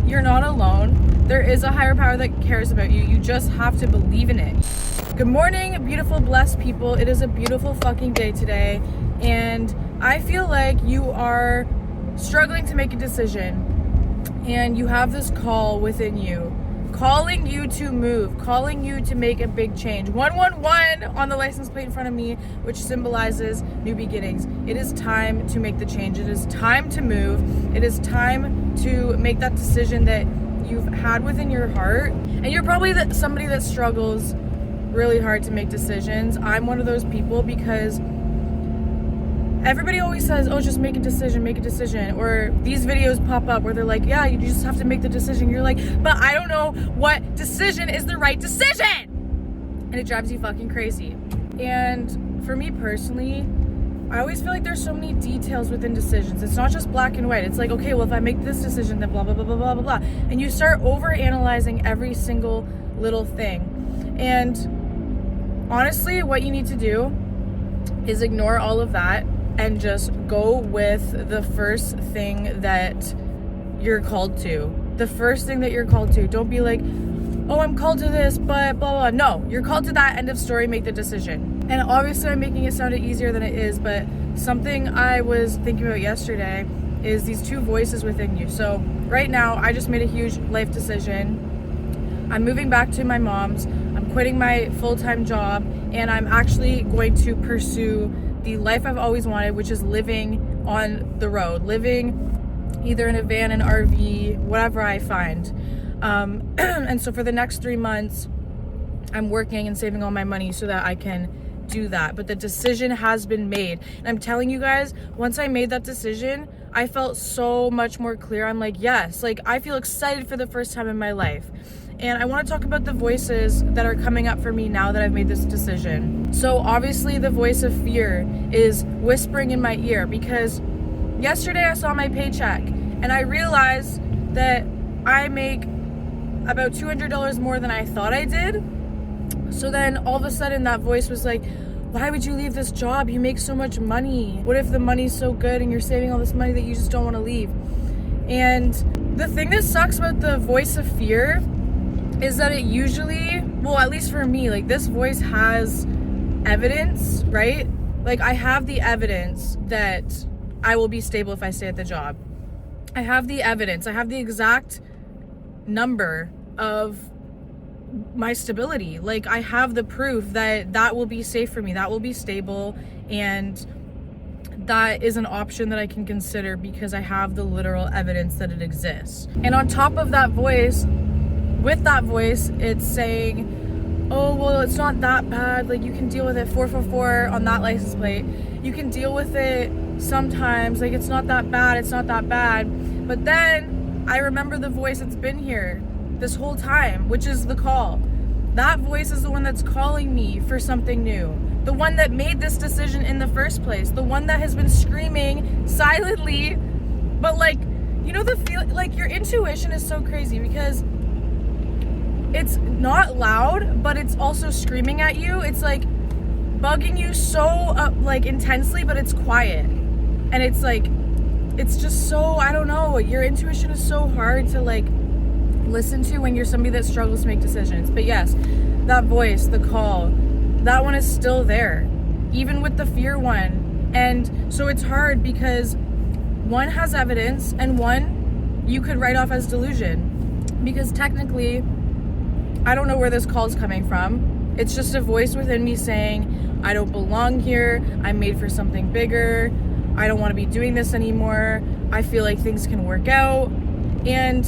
you're not alone. There is a higher power that cares about you. You just have to believe in it. Good morning, beautiful, blessed people. It is a beautiful fucking day today, and I feel like you are struggling to make a decision, and you have this call within you, calling you to move, calling you to make a big change. 111 on the license plate in front of me, which symbolizes new beginnings. It is time to make the change. It is time to move. It is time to make that decision that you've had within your heart. And you're probably somebody that struggles really hard to make decisions. I'm one of those people because everybody always says, oh, just make a decision. Or these videos pop up where they're like, yeah, you just have to make the decision. You're like, but I don't know what decision is the right decision. And it drives you fucking crazy. And for me personally, I always feel like there's so many details within decisions. It's not just black and white. It's like, okay, well, if I make this decision, then blah, blah, blah, blah, blah, blah, blah. And you start over-analyzing every single little thing. And honestly, what you need to do is ignore all of that and just go with the first thing that you're called to. The first thing that you're called to. Don't be like, oh, I'm called to this, but blah, blah. No, you're called to that. End of story. Make the decision. And obviously I'm making it sound easier than it is, but something I was thinking about yesterday is these two voices within you. So right now, I just made a huge life decision. I'm moving back to my mom's. I'm quitting my full-time job, and I'm actually going to pursue the life I've always wanted, which is living on the road, living either in a van, an RV, whatever I find. And so for the next 3 months, I'm working and saving all my money so that I can do that. But the decision has been made. And I'm telling you guys, once I made that decision, I felt so much more clear. I'm like, yes, like I feel excited for the first time in my life. And I want to talk about the voices that are coming up for me now that I've made this decision. So obviously the voice of fear is whispering in my ear, because yesterday I saw my paycheck and I realized that I make about $200 more than I thought I did. So then all of a sudden that voice was like, why would you leave this job? You make so much money. What if the money's so good and you're saving all this money that you just don't want to leave? And the thing that sucks about the voice of fear is that it usually, well, at least for me, like this voice has evidence, right? Like I have the evidence that I will be stable if I stay at the job. I have the evidence. I have the exact number of my stability. Like I have the proof that that will be safe for me, that will be stable, and that is an option that I can consider because I have the literal evidence that it exists. And on top of that voice, with that voice, it's saying, oh, well, it's not that bad. Like you can deal with it, 444 on that license plate. You can deal with it sometimes. Like it's not that bad. It's not that bad. But then I remember the voice that's been here this whole time, which is the call. That voice is the one that's calling me for something new. The one that made this decision in the first place. The one that has been screaming silently, but like, you know, the feel, like your intuition is so crazy because it's not loud, but it's also screaming at you. It's like bugging you so like intensely, but it's quiet. And it's like, it's just so, I don't know, your intuition is so hard to like listen to when you're somebody that struggles to make decisions. But yes, that voice, the call, that one is still there, even with the fear one. And so it's hard because one has evidence and one you could write off as delusion, because technically I don't know where this call is coming from. It's just a voice within me saying, I don't belong here. I'm made for something bigger. I don't want to be doing this anymore. I feel like things can work out. And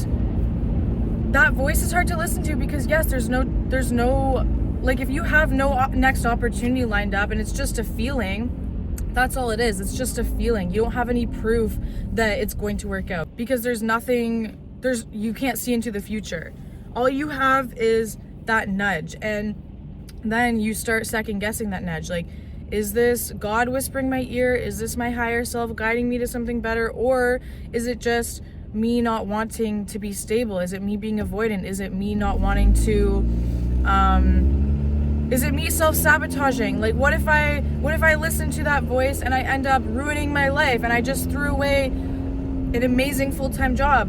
that voice is hard to listen to because yes, there's no, like if you have no next opportunity lined up and it's just a feeling, that's all it is. It's just a feeling. You don't have any proof that it's going to work out because there's nothing, you can't see into the future. All you have is that nudge, and then you start second guessing that nudge. Like, is this God whispering in my ear? Is this my higher self guiding me to something better? Or is it just me not wanting to be stable? Is it me being avoidant? Is it me not wanting to, is it me self-sabotaging? Like, what if I listen to that voice and I end up ruining my life and I just threw away an amazing full-time job?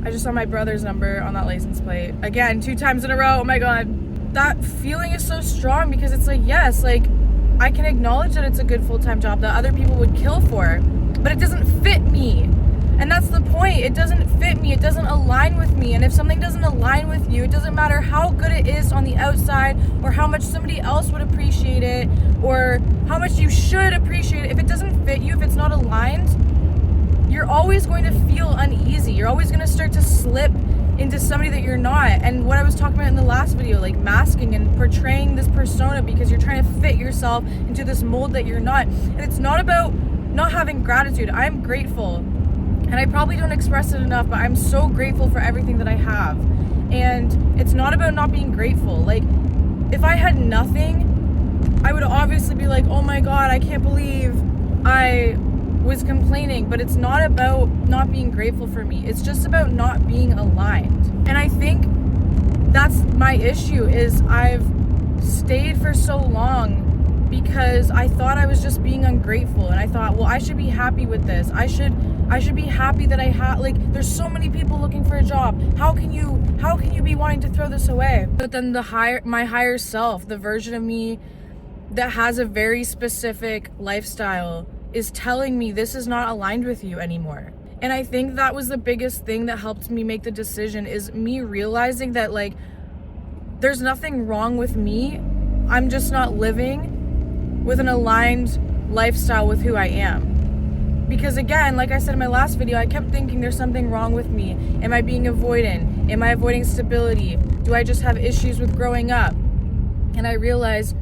I just saw my brother's number on that license plate. Again, 2 times in a row. Oh my God. That feeling is so strong because it's like, yes, like I can acknowledge that it's a good full-time job that other people would kill for, but it doesn't fit me. And that's the point. It doesn't fit me. It doesn't align with me. And if something doesn't align with you, it doesn't matter how good it is on the outside or how much somebody else would appreciate it or how much you should appreciate it. If it doesn't fit you, if it's not aligned, you're always going to feel uneasy. You're always going to start to slip into somebody that you're not. And what I was talking about in the last video, like masking and portraying this persona because you're trying to fit yourself into this mold that you're not. And it's not about not having gratitude. I'm grateful. And I probably don't express it enough, but I'm so grateful for everything that I have. And it's not about not being grateful. Like, if I had nothing, I would obviously be like, oh my God, I can't believe I was complaining. But it's not about not being grateful for me. It's just about not being aligned. And I think that's my issue is I've stayed for so long because I thought I was just being ungrateful. And I thought, well, I should be happy with this. I should be happy that I have, like, there's so many people looking for a job. How can you be wanting to throw this away? But then my higher self, the version of me that has a very specific lifestyle is telling me this is not aligned with you anymore. And I think that was the biggest thing that helped me make the decision is me realizing that, like, there's nothing wrong with me. I'm just not living with an aligned lifestyle with who I am. Because again, like I said in my last video, I kept thinking there's something wrong with me. Am I being avoidant? Am I avoiding stability? Do I just have issues with growing up? And I realized,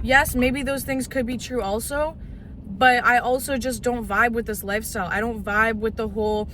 yes, maybe those things could be true also, but I also just don't vibe with this lifestyle. I don't vibe with the whole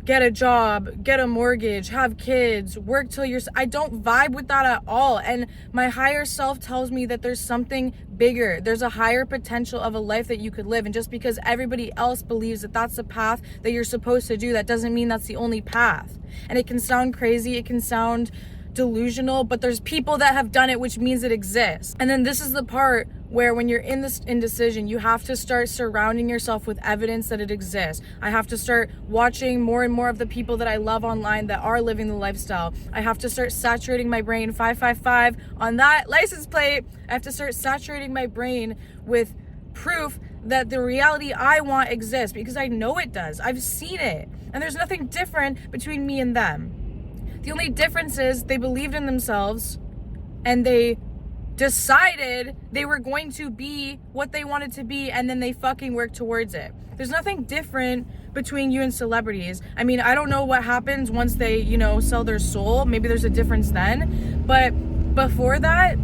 get a job, get a mortgage, have kids, work till you're... I don't vibe with that at all. And my higher self tells me that there's something bigger. There's a higher potential of a life that you could live. And just because everybody else believes that that's the path that you're supposed to do, that doesn't mean that's the only path. And it can sound crazy. It can sound delusional, but there's people that have done it, which means it exists. And then this is the part where when you're in this indecision, you have to start surrounding yourself with evidence that it exists. I have to start watching more and more of the people that I love online that are living the lifestyle. I have to start saturating my brain 555 on that license plate. I have to start saturating my brain with proof that the reality I want exists because I know it does. I've seen it. And there's nothing different between me and them. The only difference is they believed in themselves and they decided they were going to be what they wanted to be, and then they fucking worked towards it. There's nothing different between you and celebrities. I mean, I don't know what happens once they, sell their soul. Maybe there's a difference then. But before that,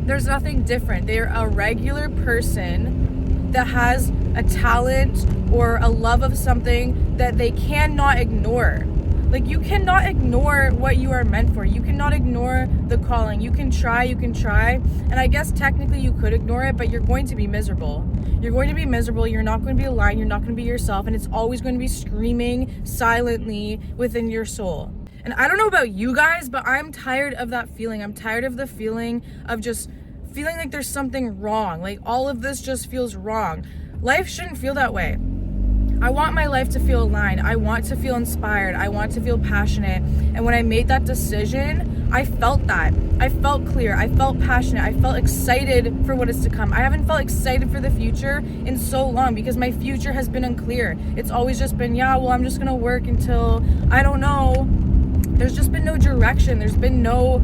there's nothing different. They're a regular person that has a talent or a love of something that they cannot ignore. Like, you cannot ignore what you are meant for. You cannot ignore the calling. You can try. And I guess technically you could ignore it, but you're going to be miserable. You're going to be miserable. You're not going to be aligned. You're not going to be yourself. And it's always going to be screaming silently within your soul. And I don't know about you guys, but I'm tired of that feeling. I'm tired of the feeling of just feeling like there's something wrong. Like, all of this just feels wrong. Life shouldn't feel that way. I want my life to feel aligned. I want to feel inspired. I want to feel passionate. And when I made that decision, I felt that. I felt clear. I felt passionate. I felt excited for what is to come. I haven't felt excited for the future in so long because my future has been unclear. It's always just been, I'm just going to work until, I don't know. There's just been no direction. There's been no,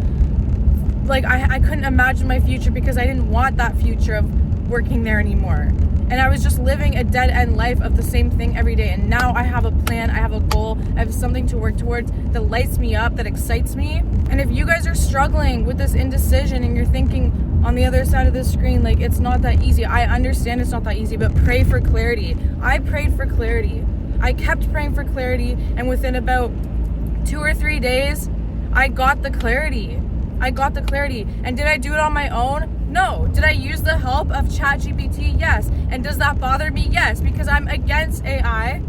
I couldn't imagine my future because I didn't want that future of working there anymore. And I was just living a dead-end life of the same thing every day. And now I have a plan, I have a goal, I have something to work towards that lights me up, that excites me. And if you guys are struggling with this indecision and you're thinking on the other side of the screen, it's not that easy. I understand it's not that easy, but pray for clarity. I prayed for clarity. I kept praying for clarity, and within about 2 or 3 days, I got the clarity. And did I do it on my own? No. Did I use the help of ChatGPT? Yes. And does that bother me? Yes, because I'm against AI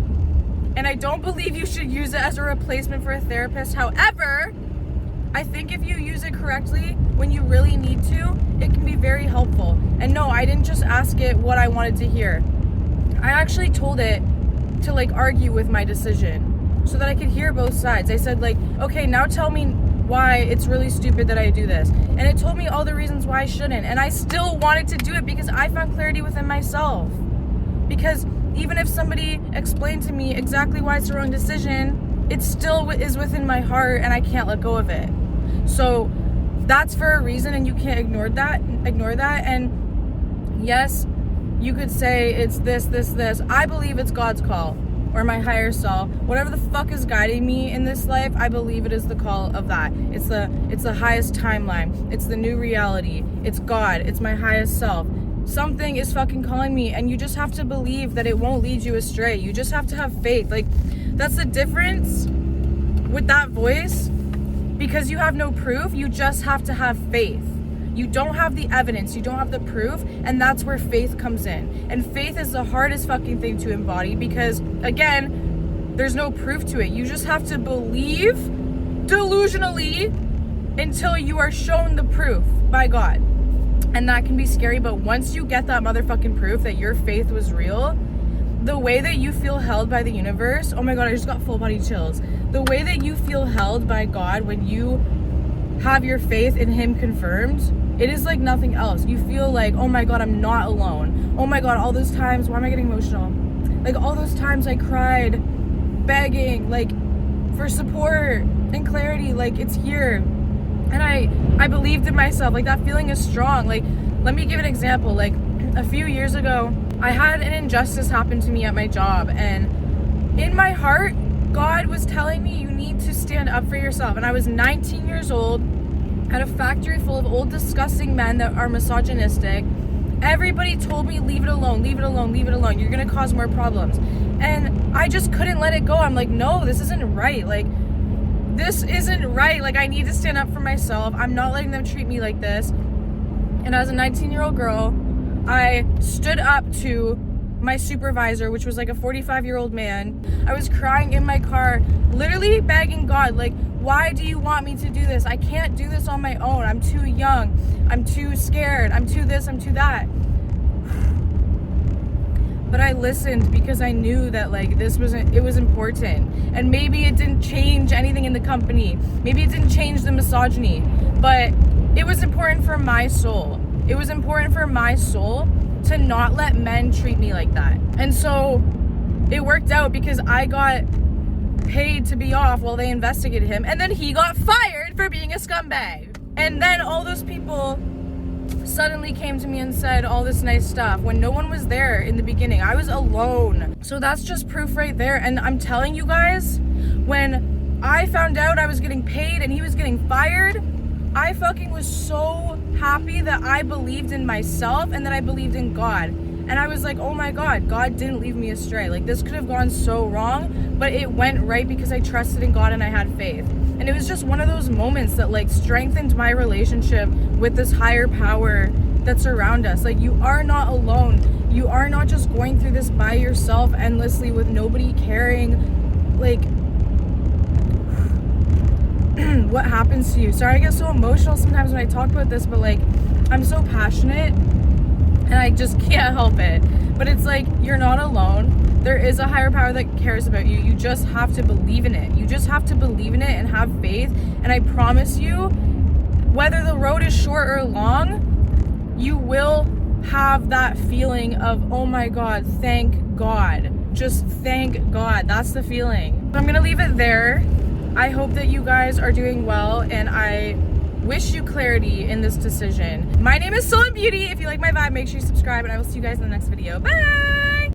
and I don't believe you should use it as a replacement for a therapist. However, I think if you use it correctly when you really need to, it can be very helpful. And no, I didn't just ask it what I wanted to hear. I actually told it to argue with my decision. so that I could hear both sides. I said, like, okay, now tell me why it's really stupid that I do this. And it told me all the reasons why I shouldn't. And I still wanted to do it because I found clarity within myself. Because even if somebody explained to me exactly why it's the wrong decision, it still is within my heart and I can't let go of it. So that's for a reason, and you can't ignore that. And yes, you could say it's this. I believe it's God's call, or my higher self. Whatever the fuck is guiding me in this life, I believe it is the call of that. It's the highest timeline. It's the new reality. It's God. It's my highest self. Something is fucking calling me, and you just have to believe that it won't lead you astray. You just have to have faith. Like, that's the difference with that voice. Because you have no proof, you just have to have faith. You don't have the evidence, you don't have the proof, and that's where faith comes in. And faith is the hardest fucking thing to embody because, again, there's no proof to it. You just have to believe delusionally until you are shown the proof by God. And that can be scary, but once you get that motherfucking proof that your faith was real, the way that you feel held by the universe, oh my God, I just got full body chills. The way that you feel held by God when you have your faith in Him confirmed, it is like nothing else. You feel like, oh my God, I'm not alone. Oh my God, all those times, why am I getting emotional? Like all those times I cried, begging, like for support and clarity, like it's here. And I believed in myself, like that feeling is strong. Like, let me give an example. Like a few years ago, I had an injustice happen to me at my job, and in my heart, God was telling me you need to stand up for yourself. And I was 19 years old at a factory full of old disgusting men that are misogynistic. Everybody told me, leave it alone, leave it alone, leave it alone. You're gonna cause more problems. And I just couldn't let it go. I'm like, no, this isn't right. Like, this isn't right. Like, I need to stand up for myself. I'm not letting them treat me like this. And as a 19-year-old girl, I stood up to my supervisor, which was like a 45-year-old man. I was crying in my car, literally begging God, like, why do you want me to do this? I can't do this on my own. I'm too young. I'm too scared. I'm too this, I'm too that. But I listened because I knew that like it was important. And maybe it didn't change anything in the company. Maybe it didn't change the misogyny, but it was important for my soul. It was important for my soul to not let men treat me like that. And so it worked out because I got paid to be off while they investigated him, and then he got fired for being a scumbag. And then all those people suddenly came to me and said all this nice stuff when no one was there in the beginning. I was alone. So that's just proof right there. And I'm telling you guys, when I found out I was getting paid and he was getting fired, I fucking was so happy that I believed in myself and that I believed in God. And I was like, oh my God, God didn't leave me astray. Like, this could have gone so wrong, but it went right because I trusted in God and I had faith. And it was just one of those moments that like strengthened my relationship with this higher power that's around us. Like, you are not alone. You are not just going through this by yourself endlessly with nobody caring like what happens to you. Sorry, I get so emotional sometimes when I talk about this, but like, I'm so passionate and I just can't help it. But it's like, you're not alone. There is a higher power that cares about you. You just have to believe in it. You just have to believe in it and have faith. And I promise you, whether the road is short or long, you will have that feeling of, oh my God, thank God. Just thank God. That's the feeling. So I'm gonna leave it there. I hope that you guys are doing well, and I wish you clarity in this decision. My name is Soul and Beauty. If you like my vibe, make sure you subscribe, and I will see you guys in the next video. Bye!